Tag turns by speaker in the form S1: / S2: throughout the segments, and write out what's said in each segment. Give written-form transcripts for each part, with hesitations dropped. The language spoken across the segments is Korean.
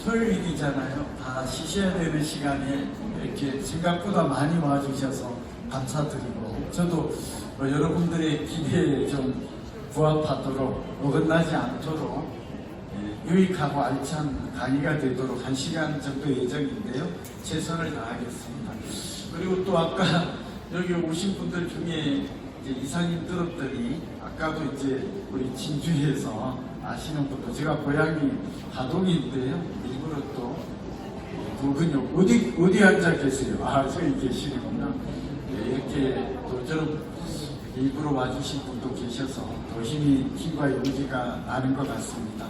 S1: 토요일이잖아요. 다 쉬셔야 되는 시간에 이렇게 생각보다 많이 와주셔서 감사드리고, 저도 여러분들의 기대에 좀 부합하도록, 어긋나지 않도록 유익하고 알찬 강의가 되도록 1시간 정도 예정인데요. 최선을 다하겠습니다. 그리고 또 아까 여기 오신 분들 중에 이제 이사님 들었더니, 아까도 이제 우리 진주에서 아시는 분도, 제가 고향이 하동인데요. 일부러 또 근육 어디 앉아 계세요? 아, 저기 계시는구나. 네, 이렇게 또 저런 일부러 와주신 분도 계셔서 더 힘과 용기가 나는 것 같습니다.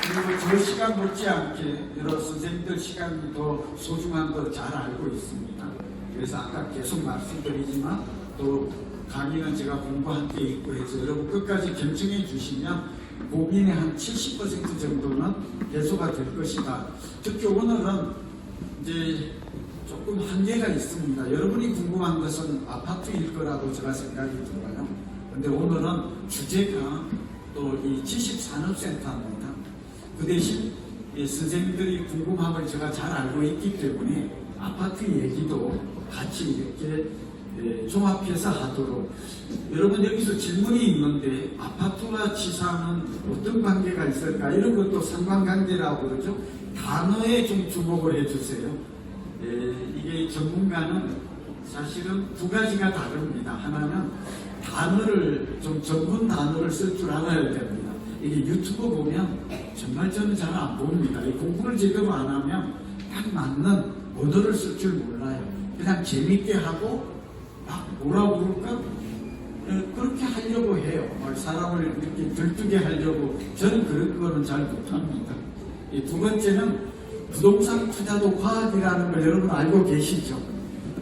S1: 그리고 저 시간 못지않게 여러 선생님들 시간이 더 소중한 걸 잘 알고 있습니다. 그래서 아까 계속 말씀드리지만 또 강의는 제가 공부한 게 있고 해서 여러분 끝까지 경청해 주시면 고민의 한 70% 정도는 해소가 될 것이다. 특히 오늘은 이제 조금 한계가 있습니다. 여러분이 궁금한 것은 아파트일 거라고 제가 생각이 들어요. 근데 오늘은 주제가 또 이 70산업센터입니다. 그 대신 선생님들이 궁금함을 제가 잘 알고 있기 때문에 아파트 얘기도 같이 이렇게 종합해서 하도록. 여러분, 여기서 질문이 있는데 아파트와 지사는 어떤 관계가 있을까? 이런 것도 상관관계라고 그러죠. 단어에 좀 주목을 해주세요. 이게 전문가는 사실은 두 가지가 다릅니다. 하나는 단어를 좀 전문 단어를 쓸 줄 알아야 됩니다. 이게 유튜브 보면 정말 저는 잘 안 봅니다. 이 공부를 제대로 안 하면 딱 맞는 언어를 쓸 줄 몰라요. 그냥 재밌게 하고 막 뭐라고 그럴까? 그렇게 하려고 해요. 사람을 이렇게 들뜨게 하려고. 저는 그런 거는 잘 못합니다. 두 번째는 부동산 투자도 과학이라는 걸 여러분 알고 계시죠?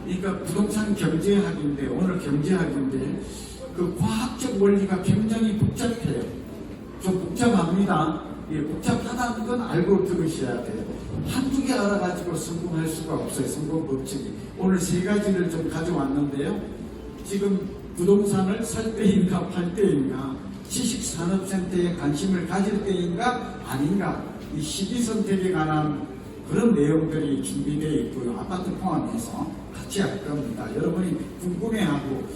S1: 그러니까 부동산 경제학인데, 오늘 경제학인데 그 과학적 원리가 굉장히 복잡해요. 좀 복잡합니다. 복잡하다는 건 알고 들으셔야 돼요. 한두 개 알아가지고 성공할 수가 없어요. 성공 법칙이. 오늘 세 가지를 좀 가져왔는데요. 지금 부동산을 살 때인가 팔 때인가, 지식산업센터에 관심을 가질 때인가 아닌가, 이 시기 선택에 관한 그런 내용들이 준비되어 있고요. 아파트 포함해서 같이 할 겁니다. 여러분이 궁금해하고,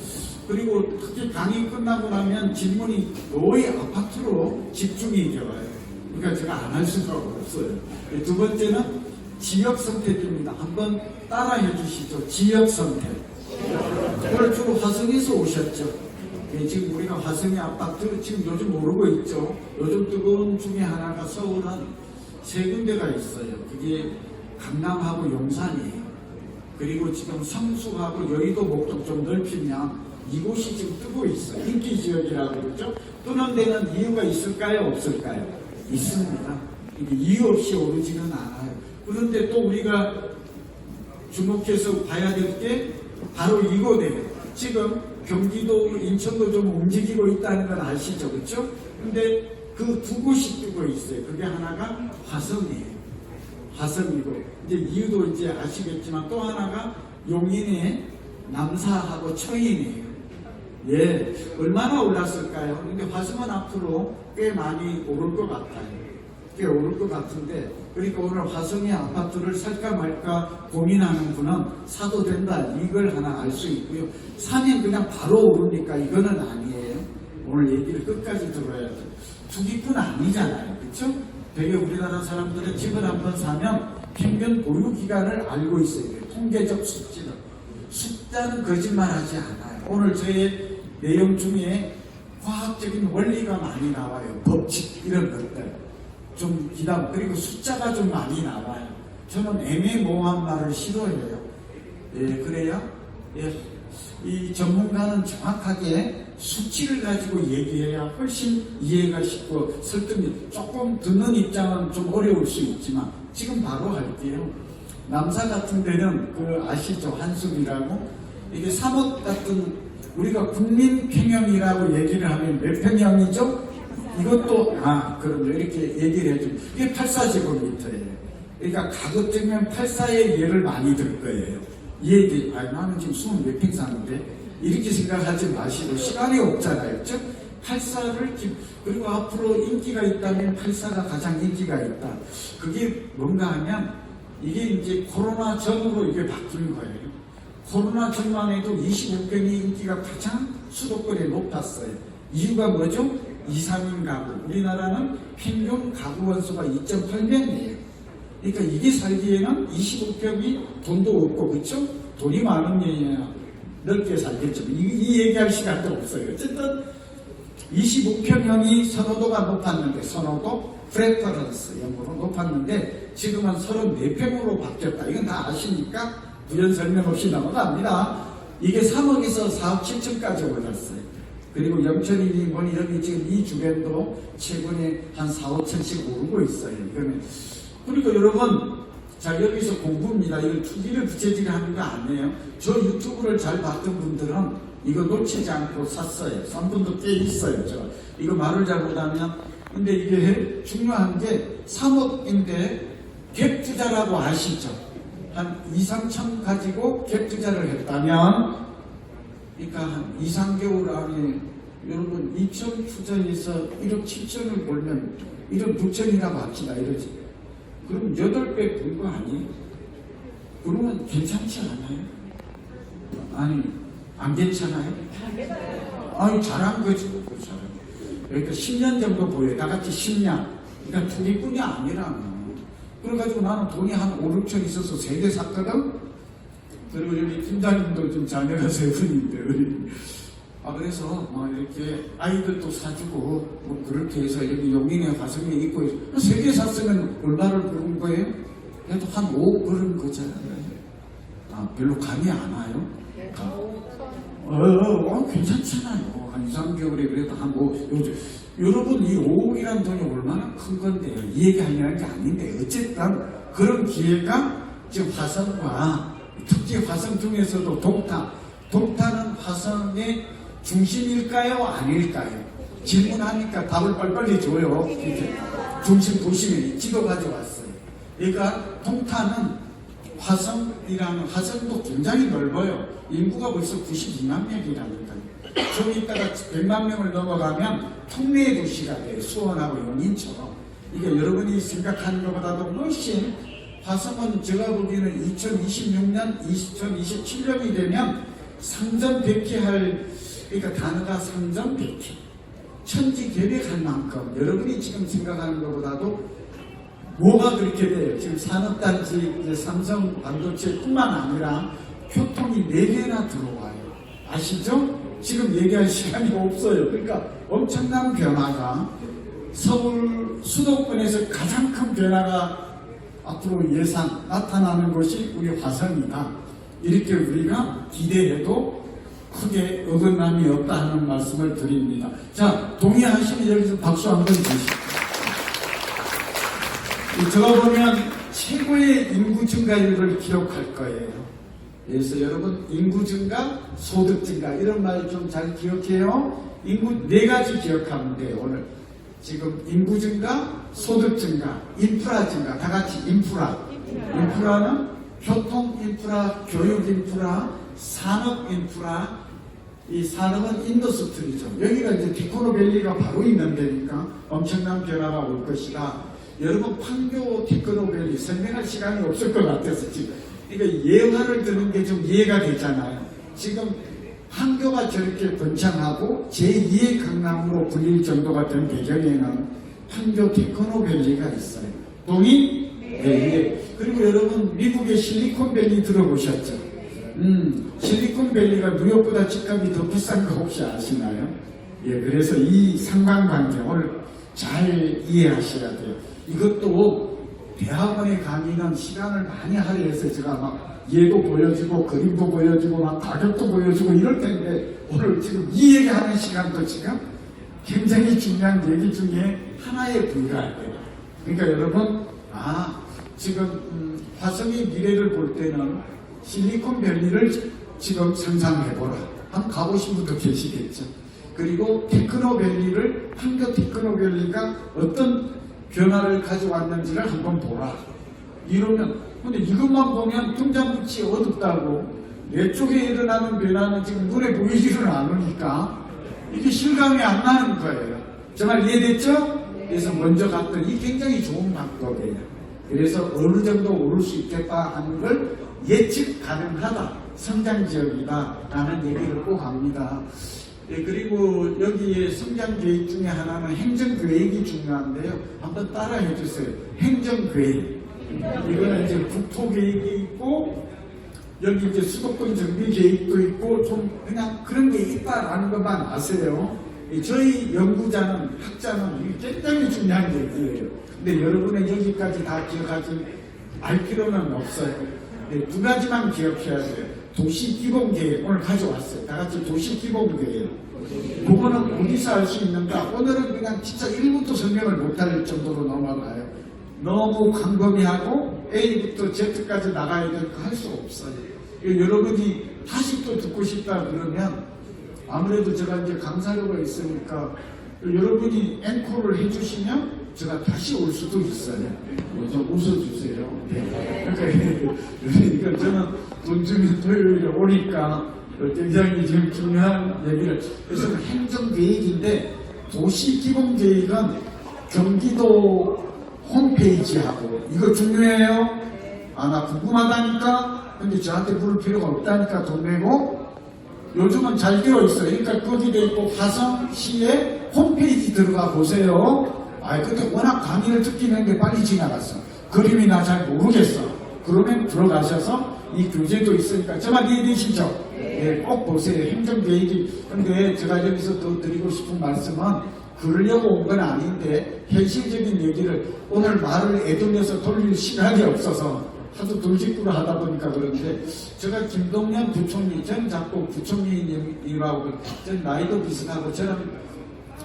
S1: 그리고 특히 강의 끝나고 나면 질문이 거의 아파트로 집중이 되어요. 그러니까 제가 안 할 수가 없어요. 두 번째는 지역 선택입니다. 한번 따라해 주시죠. 지역 선택. 오늘 주로 화성에서 오셨죠. 지금 우리가 화성의 아파트 지금 요즘 오르고 있죠. 요즘 뜨거운 중에 하나가 서울은 세 군데가 있어요. 그게 강남하고 용산이에요. 그리고 지금 성수하고 여의도 목동 좀 넓히면 이곳이 지금 뜨고 있어요. 인기 지역이라고 그러죠. 뜨는 데는 이유가 있을까요? 없을까요? 있습니다. 이게 이유 없이 오르지는 않아요. 그런데 또 우리가 주목해서 봐야 될 게 바로 이거예요. 지금 경기도, 인천도 좀 움직이고 있다는 건 아시죠? 그렇죠? 근데 그 두 곳이 뜨고 있어요. 그게 하나가 화성이에요. 화성이고, 이제 이유도 이제 아시겠지만 또 하나가 용인의 남사하고 처인이에요. 예, 얼마나 올랐을까요? 근데 화성은 앞으로 꽤 많이 오를 것 같아요. 꽤 오를 것 같은데, 그러니까 오늘 화성의 아파트를 살까 말까 고민하는 분은 사도 된다, 이걸 하나 알 수 있고요. 사면 그냥 바로 오르니까 이거는 아니에요. 오늘 얘기를 끝까지 들어야 돼요. 투기꾼 아니잖아요. 그렇죠? 되게 우리나라 사람들은 집을 한번 사면 평균 보유 기간을 알고 있어요. 통계적 수치는. 숫자는 거짓말하지 않아요. 오늘 저의 내용 중에 과학적인 원리가 많이 나와요. 법칙 이런 것들 좀 기다려. 그리고 숫자가 좀 많이 나와요. 저는 애매모호한 말을 싫어해요. 예, 그래야 이 전문가는 정확하게 수치를 가지고 얘기해야 훨씬 이해가 쉽고 설득이. 조금 듣는 입장은 좀 어려울 수 있지만 지금 바로 할게요. 남사 같은 데는 그 아시죠? 한숲이라고. 이게 사뭇 같은, 우리가 국민평형이라고 얘기를 하면 몇 평형이죠? 이것도 그럼요. 이렇게 얘기를 해줘. 이게 84제곱미터예요. 그러니까 가급적이면 84의 예를 많이 들 거예요. 이해돼? 나는 지금 20몇 평 사는데 이렇게 생각하지 마시고, 시간이 없잖아요. 즉 그리고 앞으로 인기가 있다면 84가 가장 인기가 있다. 그게 뭔가 하면 이게 이제 코로나 전으로 이게 바뀐 거예요. 코로나 전만 해도 25평이 인기가 가장 수도권에 높았어요. 이유가 뭐죠? 2, 3인 가구. 우리나라는 평균 가구 원수가 2.8명이에요. 그러니까 이게 살기에는 25평이 돈도 없고, 그렇죠? 돈이 많으면 넓게 살겠죠. 이 얘기할 시간도 없어요. 어쨌든 25평형이 선호도가 높았는데, 선호도 프레퍼런스 영어로 높았는데 지금은 34평으로 바뀌었다. 이건 다 아시니까 부연 설명 없이 넘어갑니다. 이게 3억에서 4억 7천까지 올랐어요. 그리고 영천이니 뭐니 여기 지금 이 주변도 최근에 한 4, 5천씩 오르고 있어요. 이거는. 그리고 여러분, 자, 여기서 공부입니다. 이거 투기를 부채질을 하는 거 아니에요. 저 유튜브를 잘 봤던 분들은 이거 놓치지 않고 샀어요. 산 분도 꽤 있어요. 이거 말을 잘못하면. 근데 이게 중요한 게 3억인데 갭 투자라고 아시죠? 한 2, 3천 가지고 갭 투자를 했다면, 그러니까 한 2, 3개월 안에 여러분 2천 투자해서 1억 7천을 벌면 1억 6천이라고 합시다. 이러지. 그럼 8배 본 거 아니에요? 그러면 괜찮지 않아요? 아니, 안 괜찮아요? 아니, 잘한 거지. 잘한. 그러니까 10년 정도 보여요. 다 같이 10년. 그러니까 투기꾼이 아니라면. 그래가지고 나는 돈이 한 5, 6천 있어서 3대 샀거든? 그리고 여기 팀장님도 좀 자녀가 3분인데, 그래서 이렇게 아이들도 사주고, 그렇게 해서 여기 용인에 화성에 있고, 3개 샀으면 얼마를 부른 거예요? 그래도 한 5억 부른 거잖아요. 별로 감이 안 와요? 괜찮잖아요. 한 2, 3개월에 그래도 한 5억. 여러분, 이 5억이라는 돈이 얼마나 큰 건데요. 이 얘기 하려는 게 아닌데, 어쨌든 그런 기회가 지금 화성과 특히 화성 중에서도 동탄은 화성의 중심일까요? 아닐까요? 질문하니까 답을 빨리빨리 줘요. 이렇게 중심 보시면 지도 가져왔어요. 그러니까 동탄은 화성도 굉장히 넓어요. 인구가 벌써 92만 명이라니까요. 좀 이따가 100만 명을 넘어가면 통례 도시가 돼요. 수원하고 용인처럼. 이게 여러분이 생각하는 것보다도 훨씬, 화성은 제가 보기에는 2026년, 2027년이 되면 상전백회할, 그러니까 단어가 상전백회, 천지개벽할 만큼 여러분이 지금 생각하는 것보다도 뭐가 그렇게 돼요. 지금 산업단지, 삼성 반도체뿐만 아니라 교통이 4개나 들어와요. 아시죠? 지금 얘기할 시간이 없어요. 그러니까 엄청난 변화가, 서울 수도권에서 가장 큰 변화가 앞으로 나타나는 것이 우리 화성이다. 이렇게 우리가 기대해도 크게 어긋남이 없다 하는 말씀을 드립니다. 자, 동의하시면 여기서 박수 한번 주시죠. 제가 보면 최고의 인구 증가율을 기록할 거예요. 그래서 여러분, 인구 증가, 소득 증가, 이런 말 좀 잘 기억해요. 인구 4가지 기억하면 돼요. 오늘 지금 인구 증가, 소득 증가, 인프라 증가, 다 같이 인프라. 인프라는 교통 인프라, 교육 인프라, 산업 인프라. 이 산업은 인더스트리죠. 여기가 이제 테크노밸리가 바로 있는 데니까 엄청난 변화가 올 것이다. 여러분, 판교 테크노밸리 설명할 시간이 없을 것 같아서 지금. 그러니까 예화를 드는 게 좀 이해가 되잖아요. 지금 판교가 저렇게 번창하고 제2의 강남으로 불릴 정도가 된 배경에는 판교 테크노밸리가 있어요. 동의? 네. 그리고 여러분, 미국의 실리콘밸리 들어보셨죠? 실리콘밸리가 뉴욕보다 집값이 더 비싼 거 혹시 아시나요? 예, 그래서 이 상관관계 오늘 잘 이해하셔야 돼요. 이것도 대학원에 가면 시간을 많이 할애해서 제가 막 예도 보여주고 그림도 보여주고 막 가격도 보여주고 이럴 텐데, 오늘 지금 이 얘기하는 시간도 지금 굉장히 중요한 얘기 중에 하나에 불과할 거예요. 그러니까 여러분, 지금 화성의 미래를 볼 때는 실리콘밸리를 지금 상상해보라. 한번 가보신 분도 계시겠죠. 그리고 테크노밸리를, 판교 테크노밸리가 어떤 변화를 가져왔는지를 한번 보라. 이러면, 근데 이것만 보면 등잔빛이 어둡다고, 내 쪽에 일어나는 변화는 지금 눈에 보이지를 않으니까 이게 실감이 안 나는 거예요. 정말 이해됐죠? 그래서 먼저 갔더니 굉장히 좋은 방법이에요. 그래서 어느 정도 오를 수 있겠다 하는 걸 예측 가능하다, 성장지역이다 라는 얘기를 꼭 합니다. 예, 그리고 여기에 성장계획 중에 하나는 행정계획이 중요한데요. 한번 따라해 주세요. 행정계획. 이거는 이제 국토계획이 있고 여기 이제 수도권 정비 계획도 있고 좀 그냥 그런 게 있다라는 것만 아세요. 저희 연구자는 학자는 이게 굉장히 중요한 얘기예요. 근데 여러분은 여기까지 다 기억하지 알 필요는 없어요. 네, 두 가지만 기억해야 돼요. 도시기본계획 오늘 가져왔어요. 다 같이 도시기본계획. 그거는 어디서 알 수 있는가? 오늘은 그냥 진짜 1부터 설명을 못할 정도로 넘어가요. 너무 광범위하고 A부터 Z까지 나가야 되니까 할 수가 없어요. 여러분이 다시 또 듣고 싶다 그러면 아무래도 제가 이제 강사료가 있으니까 여러분이 앵콜을 해주시면 제가 다시 올 수도 있어요. 좀 웃어주세요. 그러니까 저는 돈 주면 토요일에 오니까 굉장히 지금 중요한 얘기를. 그래서 행정계획인데 도시기본계획은 경기도 홈페이지하고 이거 중요해요. 아, 나 궁금하다니까? 근데 저한테 물을 필요가 없다니까 돈 내고 요즘은 잘 되어 있어요. 그러니까 거기 돼 있고 화성시의 홈페이지 들어가 보세요. 아, 근데 워낙 강의를 듣긴 했는데 빨리 지나갔어. 그림이 나 잘 모르겠어. 그러면 들어가셔서 이 교재도 있으니까 정말 이해되시죠? 네, 꼭 보세요. 행정계획이. 근데 제가 여기서 더 드리고 싶은 말씀은 그러려고 온 건 아닌데 현실적인 얘기를 오늘 말을 애돌려서 돌릴 시간이 없어서 하도 돌직구를 하다 보니까 그런데 제가 김동연 부총리, 전 자꾸 부총리님이라고 전 나이도 비슷하고 저는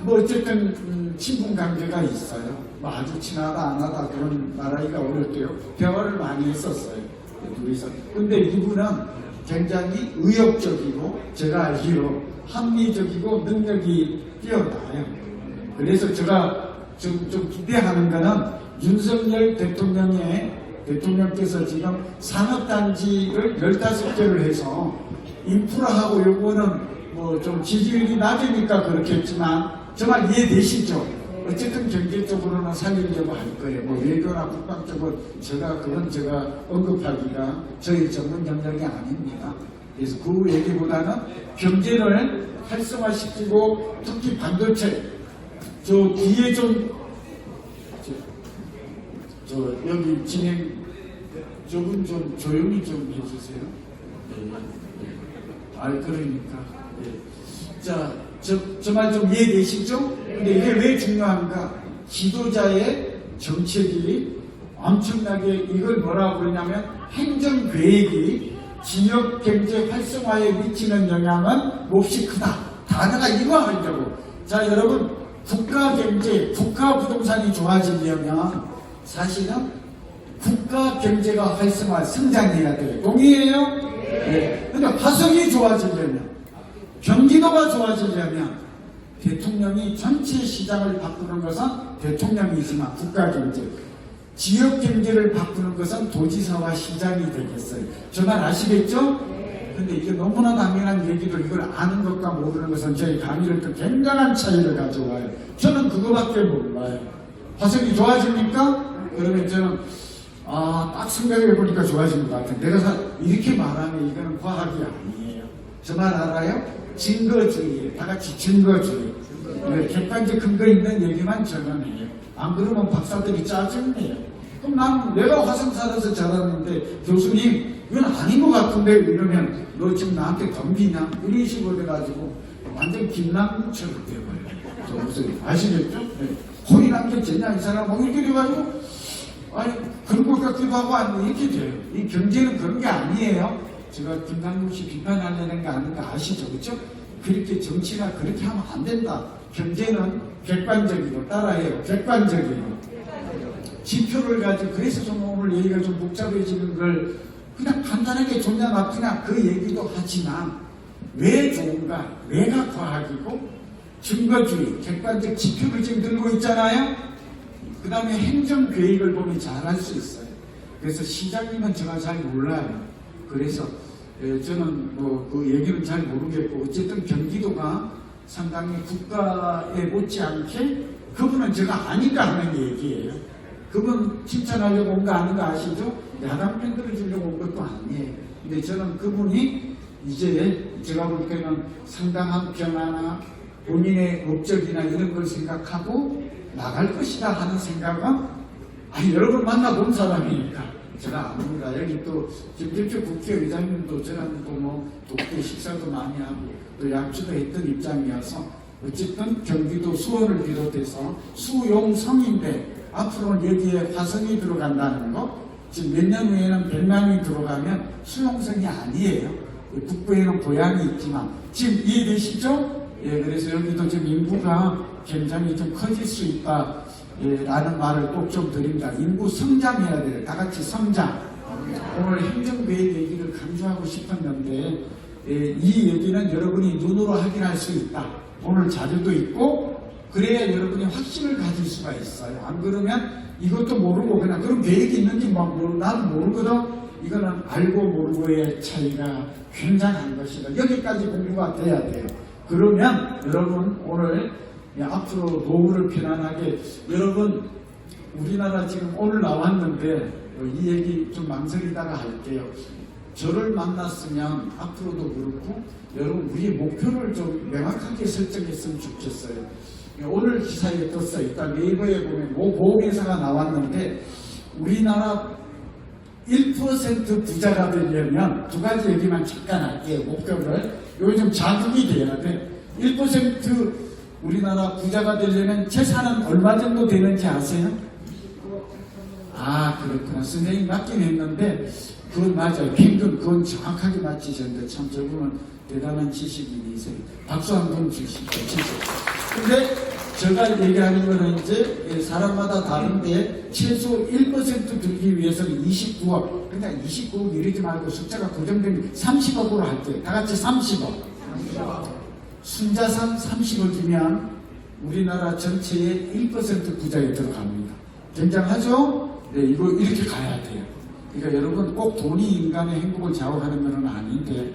S1: 뭐 어쨌든 친분 관계가 있어요. 뭐 아주 친하다 안 하다 그런 말하기가 어려울 때요. 대화를 많이 했었어요. 둘이서. 근데 이분은 굉장히 의욕적이고 제가 알기로 합리적이고 능력이 뛰어나요. 그래서 제가 좀 기대하는 거는 윤석열 대통령께서 지금 산업단지를 15개를 해서 인프라하고 요거는 뭐 좀 지지율이 낮으니까 그렇겠지만 정말 이해되시죠? 어쨌든 경제적으로는 살리려고 할 거예요. 뭐 외교나 국방적으로 그건 제가 언급하기가 저희 전문 영역이 아닙니다. 그래서 그 얘기보다는 경제를 활성화시키고 특히 반도체 저 뒤에 여기 진행 저분 좀 조용히 좀 해주세요. 그러니까 자, 저 말 좀 이해되시죠? 근데 이게 왜 중요한가? 지도자의 정책이 엄청나게 이걸 뭐라고 그러냐면 행정계획이 지역경제 활성화에 미치는 영향은 몹시 크다. 단어가 이거 하려고. 자, 여러분 국가경제, 국가부동산이 좋아지려면 사실은 국가경제가 활성화, 성장해야 돼요. 동의해요? 네. 근데 화성이 좋아지려면 경기도가 좋아지려면 대통령이 전체 시장을 바꾸는 것은 대통령이지만 국가경제, 지역경제를 바꾸는 것은 도지사와 시장이 되겠어요. 저 말 아시겠죠? 근데 이게 너무나 당연한 얘기도 이걸 아는 것과 모르는 것은 저희 강의를 또 굉장한 차이를 가져와요. 저는 그거밖에 몰라요. 화성이 좋아집니까? 그러면 저는 딱 생각해 보니까 좋아진 것 같아요. 내가 이렇게 말하면 이거는 과학이 아니에요. 저 말 알아요? 증거주의, 다 같이 증거주의. 객관적 근거 있는 얘기만 전언해요. 안 그러면 박사들이 짜증내요. 그럼 내가 화성 살아서 자랐는데 교수님 이건 아닌 것 같은데 이러면 너 지금 나한테 덤비냐? 이런 식으로 돼가지고 완전 김남국처럼 돼버려요. 저 무슨 아시겠죠? 네. 거의 남겼잖냐 이 사람 뭐 이렇게 돼가지고 그런 것 같기도 하고 이렇게 돼요. 이 경제는 그런 게 아니에요. 제가 김남국 씨 비판하려는 거 아닌 거 아시죠? 그렇죠? 그렇게 정치가 그렇게 하면 안 된다. 경제는 객관적이고 따라해요. 객관적이고 지표를 가지고 그래서 좀 오늘 얘기가 좀 복잡해지는 걸 그냥 간단하게 좋냐 나쁘냐 그 얘기도 하지만 왜 좋은가? 왜가 과학이고 증거주의, 객관적 지표를 지금 들고 있잖아요. 그 다음에 행정계획을 보면 잘 할 수 있어요. 그래서 시장님은 제가 잘 몰라요. 그래서 저는 뭐 그 얘기는 잘 모르겠고 어쨌든 경기도가 상당히 국가에 못지않게 그분은 제가 아니까 하는 얘기예요. 그분 칭찬하려고 온 거 아닌 거 아시죠? 야당 편들어 주려고 온 것도 아니에요. 근데 저는 그분이 이제 제가 볼 때는 상당한 변화나 본인의 업적이나 이런 걸 생각하고 나갈 것이다 하는 생각은 여러 번 만나본 사람이니까 제가 압니다. 여기 또 김대표 국회의장님도 저랑 또 독대 식사도 많이 하고 또 약주도 했던 입장이어서 어쨌든 경기도 수원을 비롯해서 수용성인데 앞으로는 여기에 화성이 들어간다는 거 지금 몇 년 후에는 백남이 들어가면 수용성이 아니에요. 북부에는 고향이 있지만 지금 이해되시죠? 예, 그래서 여기도 지금 인구가 굉장히 좀 커질 수 있다 라는 말을 꼭 좀 드립니다. 인구 성장해야 돼요. 다 같이 성장. 오늘 행정계획 얘기를 강조하고 싶었는데 이 얘기는 여러분이 눈으로 확인할 수 있다. 오늘 자료도 있고 그래야 여러분이 확신을 가질 수가 있어요. 안 그러면 이것도 모르고 그냥 그런 계획이 있는지 나도 모르거든. 이거는 알고 모르고의 차이가 굉장한 것이다. 여기까지 공부가 돼야 돼요. 그러면 여러분 오늘 앞으로 노후를 편안하게 여러분 우리나라 지금 오늘 나왔는데 이 얘기 좀 망설이다가 할게요. 저를 만났으면 앞으로도 그렇고 여러분 우리의 목표를 좀 명확하게 설정했으면 좋겠어요. 오늘 기사에 떴어요. 일단 네이버에 보면 보험회사가 나왔는데 우리나라 1% 부자가 되려면 두 가지 얘기만 잠깐 할게요. 목표를 요즘 자극이 돼야 돼. 1% 우리나라 부자가 되려면 재산은 얼마 정도 되는지 아세요? 그렇구나. 선생님 맞긴 했는데 그건 맞아요. 평균 그건 정확하게 맞히셨는데 참 저분은 대단한 지식인이세요. 박수 한번 주시죠. 근데 제가 얘기하는 거는 이제 사람마다 다른데 최소 1% 들기 위해서는 29억. 그러니까 29억 이러지 말고 숫자가 고정되면 30억으로 할게요. 다 같이 30억. 순자산 30억이면 우리나라 전체의 1% 부자에 들어갑니다. 굉장하죠? 네, 이거 이렇게 가야 돼요. 그러니까 여러분 꼭 돈이 인간의 행복을 좌우하는 건 아닌데.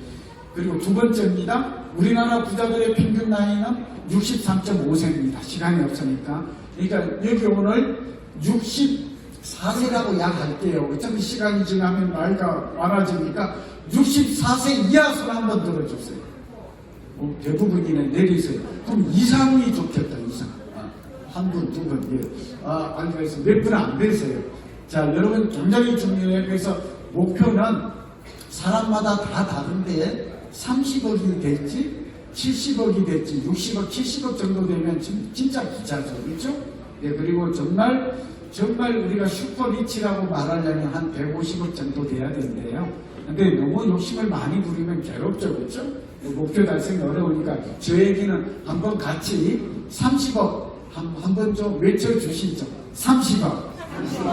S1: 그리고 두 번째입니다. 우리나라 부자들의 평균 나이는 63.5세입니다. 시간이 없으니까. 그러니까 여기 오늘 64세라고 약 할게요. 어차피 시간이 지나면 나이가 많아지니까 64세 이하 손 한번 들어주세요. 대부분이네 내리세요. 그럼 이상이 좋겠다. 이상. 한 분, 두 분. 예. 알겠습니다. 몇 분 안 되세요. 자, 여러분 굉장히 중요해요. 그래서 목표는 사람마다 다 다른데 30억이 될지 70억이 될지 60억, 70억 정도 되면 진짜 부자죠. 그렇죠? 예, 그리고 정말 우리가 슈퍼리치라고 말하려면 한 150억 정도 돼야 된대요. 근데 너무 욕심을 많이 부리면 괴롭죠. 그렇죠? 목표 달성이 어려우니까 저에게는 한번 같이 30억 한번 좀 외쳐주시죠. 30억.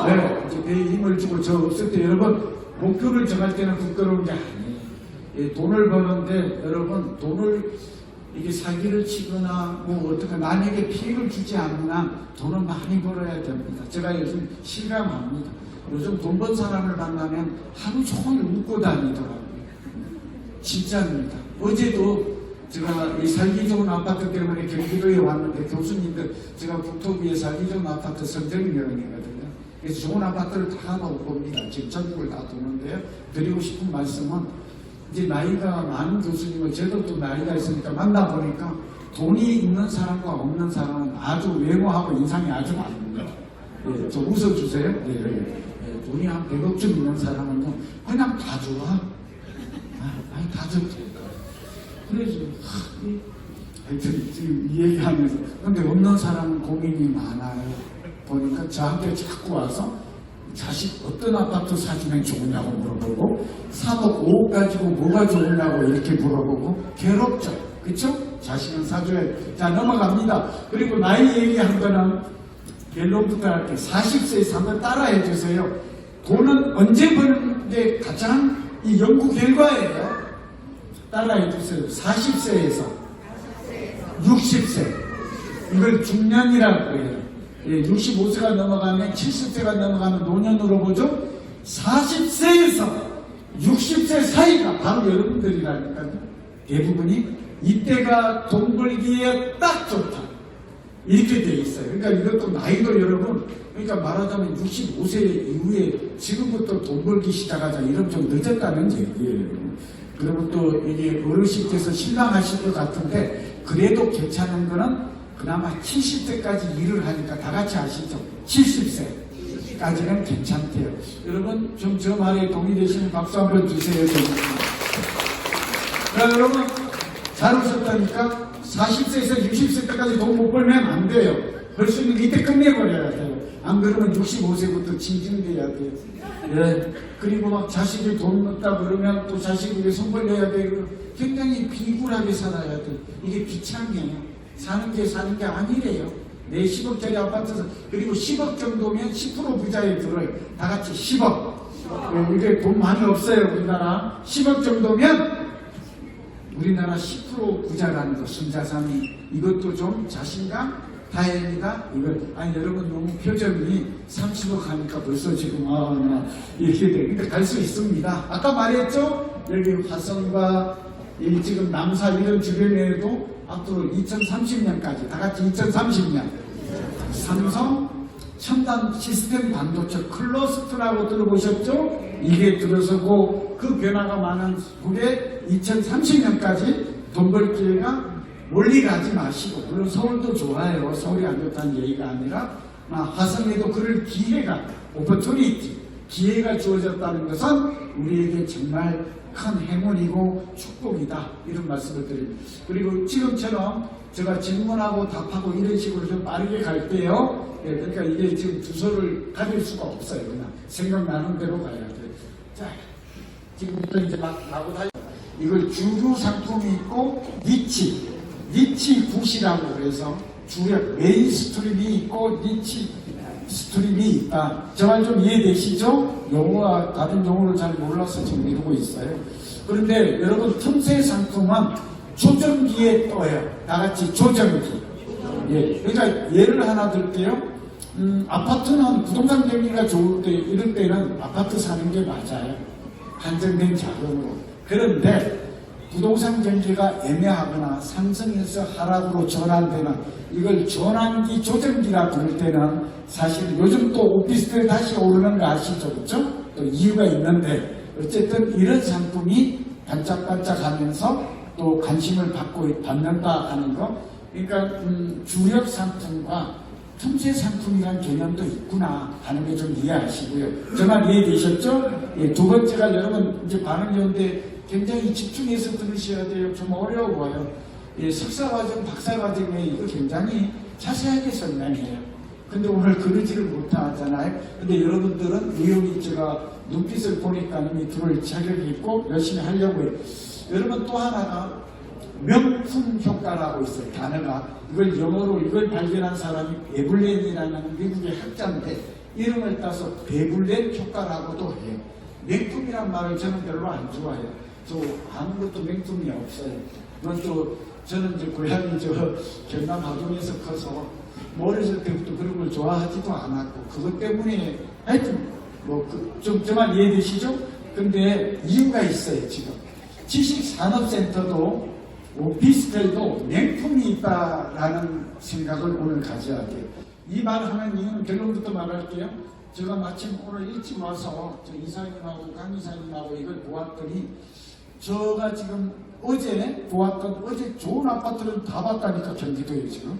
S1: 네, 이제 배에 힘을 주고 저 없을 때 여러분 목표를 정할 때는 부끄러운 게 아니에요. 예, 돈을 버는데 여러분 돈을 이게 사기를 치거나 어떻게 남에게 피해를 주지 않나 돈을 많이 벌어야 됩니다. 제가 요즘 실감합니다. 요즘 돈 번 사람을 만나면 하루 종일 웃고 다니더라고요. 진짜입니다. 어제도 제가 이 살기 좋은 아파트 때문에 경기도에 왔는데 교수님들 제가 국토부에 살기 좋은 아파트 선정위원이거든요. 그래서 좋은 아파트를 다 놓을 겁니다. 지금 전국을 다 도는데요. 드리고 싶은 말씀은 이제 나이가 많은 교수님을 저도 또 나이가 있으니까 만나보니까 돈이 있는 사람과 없는 사람은 아주 외모하고 인상이 아주 다릅니다. 예, 좀 웃어주세요. 예, 돈이 한 100억쯤 있는 사람은 그냥 다 좋아. 다 좋대. 그래서 하여튼 지금 이 얘기하면서 근데 없는 사람은 고민이 많아요. 보니까 저한테 자꾸 와서 자식 어떤 아파트 사주면 좋으냐고 물어보고 3억 5억 가지고 뭐가 좋으냐고 이렇게 물어보고 괴롭죠. 그쵸? 자식은 사줘야 돼. 자, 넘어갑니다. 그리고 나이 얘기한 거는 결론부터 할게요. 40세에서 한번 따라해 주세요. 돈은 언제 버는데 가장 이 연구 결과예요. 따라해 주세요. 40세에서 60세. 이걸 중년이라고 해요. 예, 65세가 넘어가면 70세가 넘어가면 노년으로 보죠. 40세에서 60세 사이가 바로 여러분들이라니까요. 대부분이 이때가 돈 벌기에 딱 좋다. 이렇게 돼 있어요. 그러니까 이것도 나이도 여러분, 그러니까 말하자면 65세 이후에 지금부터 돈 벌기 시작하자. 이러면 좀 늦었다는 얘기예요. 그리고 또 이게 어르신께서 실망하실 것 같은데, 그래도 괜찮은 거는 그나마 70세까지 일을 하니까 다 같이 아시죠? 70세까지는 괜찮대요. 여러분 좀 저 말에 동의되시면 박수 한번 주세요. 자, 여러분 잘 오셨다니까 40세에서 60세 때까지 돈 못 벌면 안 돼요. 벌 수 있는 이때 끝내버려야 돼요. 안 그러면 65세부터 징징대야 돼요. 예. 그리고 막 자식이 돈 넣다 그러면 또 자식에게 손 벌려야 되고 굉장히 비굴하게 살아야 돼. 이게 비참해요. 사는 게 아니래요. 내 10억짜리 아파트에서 그리고 10억 정도면 10% 부자에 들어요. 다 같이 10억. 이게 돈 많이 없어요. 우리나라 10억 정도면 우리나라 10% 부자라는 거. 순자산이 이것도 좀 자신감 다행이다. 이걸 아니 여러분 너무 표정이 30억 하니까 벌써 지금 이렇게 돼. 근데 갈 수 있습니다. 아까 말했죠. 여기 화성과 이 지금 남사 이런 주변에도 앞으로 2030년까지 다 같이 2030년 삼성 첨단 시스템 반도체 클러스터라고 들어보셨죠? 이게 들어서고 그 변화가 많은 후에 2030년까지 돈 벌 기회가 멀리 가지 마시고, 물론 서울도 좋아요. 서울이 안 좋다는 얘기가 아니라 화성에도 그럴 기회가 오퍼튜니티 기회가 주어졌다는 것은 우리에게 정말 큰 행운이고 축복이다. 이런 말씀을 드립니다. 그리고 지금처럼 제가 질문하고 답하고 이런 식으로 좀 빠르게 갈게요. 예, 그러니까 이게 지금 주소를 가질 수가 없어요. 그냥 생각나는 대로 가야 돼요. 자, 지금부터 이제 막 나고 다니. 이걸 주류 상품이 있고 니치 굿이라고 그래서 주력 메인 스트림이 있고 니치 스트림이 있다. 저 말 좀 이해되시죠? 용어와 다른 용어를 잘 몰라서 지금 이러고 있어요. 그런데 여러분 틈새 상품은 조정기에 떠요. 다같이 조정기. 예. 그러니까 예를 하나 들게요. 아파트는 부동산 경기가 좋을 때 이럴 때는 아파트 사는 게 맞아요. 한정된 자금으로. 그런데 부동산 경기가 애매하거나 상승해서 하락으로 전환되는 이걸 전환기 조정기라 부를 때는 사실 요즘 또 오피스텔 다시 오르는 거 아시죠? 그렇죠? 또 이유가 있는데 어쨌든 이런 상품이 반짝반짝하면서 또 관심을 받는다 하는 거. 그러니까 주력 상품과 틈새 상품이라는 개념도 있구나 하는 게 좀 이해하시고요. 저만 이해되셨죠? 예, 두 번째가 여러분 이제 반응이 오는데 굉장히 집중해서 들으셔야 돼요. 좀 어려워요. 예, 석사과정, 박사과정에 이거 굉장히 자세하게 설명해요. 근데 오늘 그러지를 못하잖아요. 근데 여러분들은 의욕이 제가 눈빛을 보니까 이미 들어올 자격이 있고 열심히 하려고 해요. 여러분 또 하나가 명품 효과라고 있어요. 단어가. 이걸 영어로 이걸 발견한 사람이 베블렌이라는 미국의 학자인데 이름을 따서 베블렌 효과라고도 해요. 명품이란 말을 저는 별로 안 좋아해요. 저 아무것도 명품이 없어요. 그건 또 저는 이제 고향이 경남 하동에서 커서 어렸을 때부터 그런 걸 좋아하지도 않았고 그것 때문에 하여튼 좀 저만 이해되시죠? 근데 이유가 있어요. 지금 지식산업센터도 오피스텔도 명품이 있다라는 생각을 오늘 가져야 돼요. 이 말을 하는 이유는 결론부터 말할게요. 제가 마침 오늘 일찍 와서 저 이사님하고 강 이사님하고 이걸 보았더니 제가 지금 어제 보았던 어제 좋은 아파트를 다 봤다니까 경기도에 지금